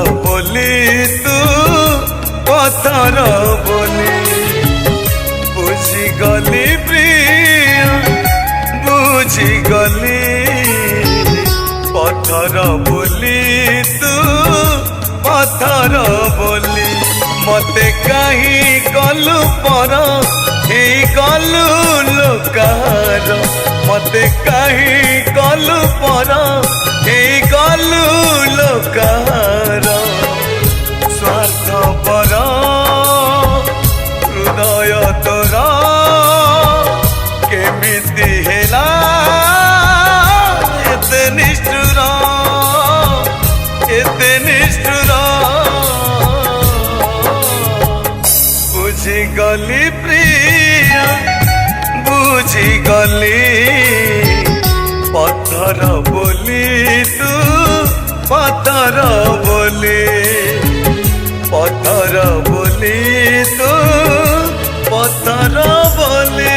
बोली तू पत्थर बोली बुझीगली प्रिय बुझीगली पत्थर बोली तू पत्थर बोली मते कहीं कलु पर हे कलु लोकार मते कहीं कलु पर हे कलु लोकार स्वार्थ पर हृदय तोरा केमिति हेला एते निष्ठुर बुझीगली प्रिय बुझीगली पत्थर बोली तू पत्थर बोली पत्थर बोली तू पत्थर बोली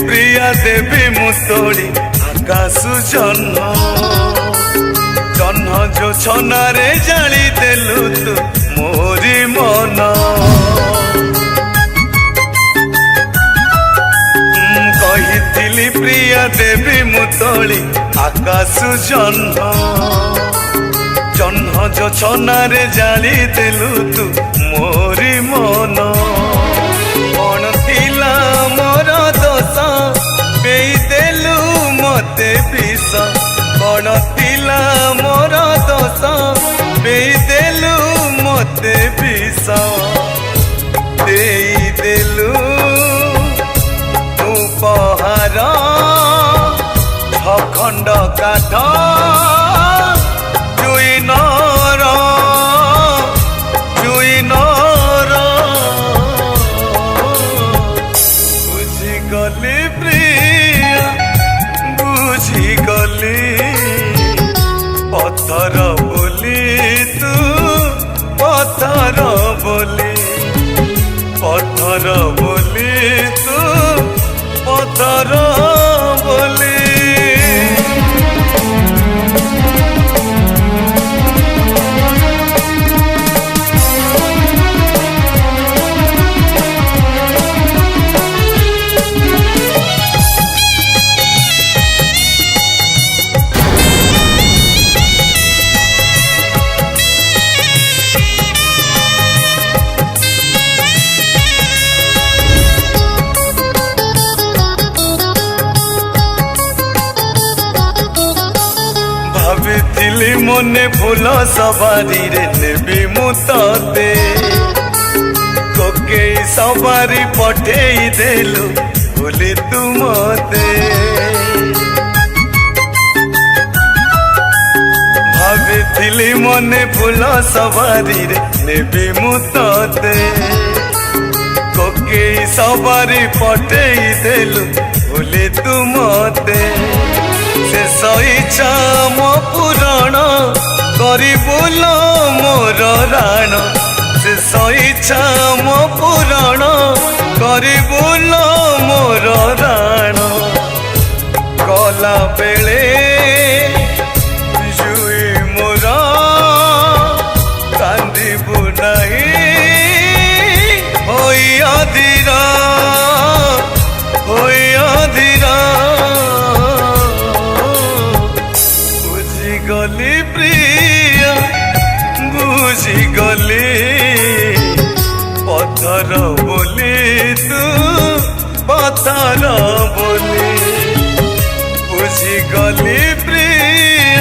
प्रिया देवी मुतोड़ी आकाश जन्म जन्म जो छनारे जाली देलु तू मोरी मन कही प्रिया देवी मुतोड़ी आकाश जन्म जन्म जो छनारे जाली देलु तू मोरी मन कौन थिला मोर दोष देलु मते विष कौन थिला मोर दोष देलु मते विष देलु उपहार खंड काठ जुई नर बुझीगली प्रिय बुझीगली पत्थर बोली तू पत्थर बोली पत्थर बोली तू पत्थर बोली भाविथिली मने फूल सवारी रे नेबी मुते कोके सवारी पठेई देलु भूली तू मते भाविथिली मने फूल सवारी रे नेबी मुते कोके सवारी पठेई देलु भूली तू मते शेष इच्छा मो पूरण करी बोल मोर राण शेष इच्छा मो पूरण करी बोल मोर राण गला बेले जुई मोर कांदिबु नहीं होई अधीरा बुझीगली प्रिय बुझीगली पत्थर बोली तू पत्थर बोली बुझीगली प्रिय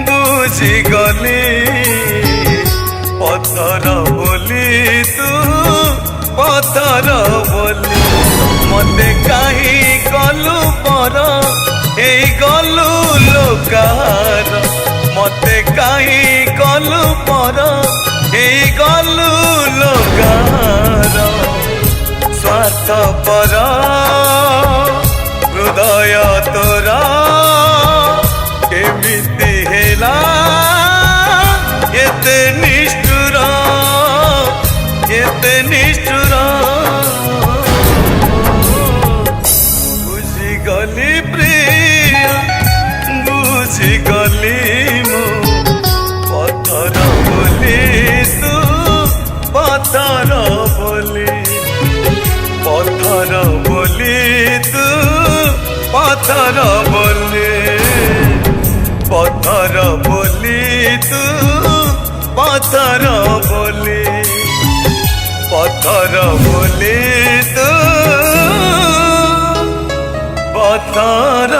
बुझीगली पत्थर बोली तू पत्थर बोली मते कहीं कलु पर ए गलु लोक କାର ମତେ କାହିଁ କଲୁ ପର ହେଇ ଗଲୁ ଲୋକାର ସ୍ୱାର୍ଥ ପର ହୃଦୟ ତୋର କେମିତି ହେଲା ଏତେ ନିଷ୍ଠୁର ଏତେ ନିଷ୍ଠୁର ବୁଝିଗଲି ପ୍ରିୟ ବୁଝିଗଲି ମୁଁ ପଥର ବୋଲି ତୁ ପଥର ବୋଲି ପଥର ବୋଲି ତୁ ପଥର ବୋଲି ପଥର ବୋଲି ତୁ ପଥର ବୋଲି ପଥର ବୋଲି ତୁ ପଥର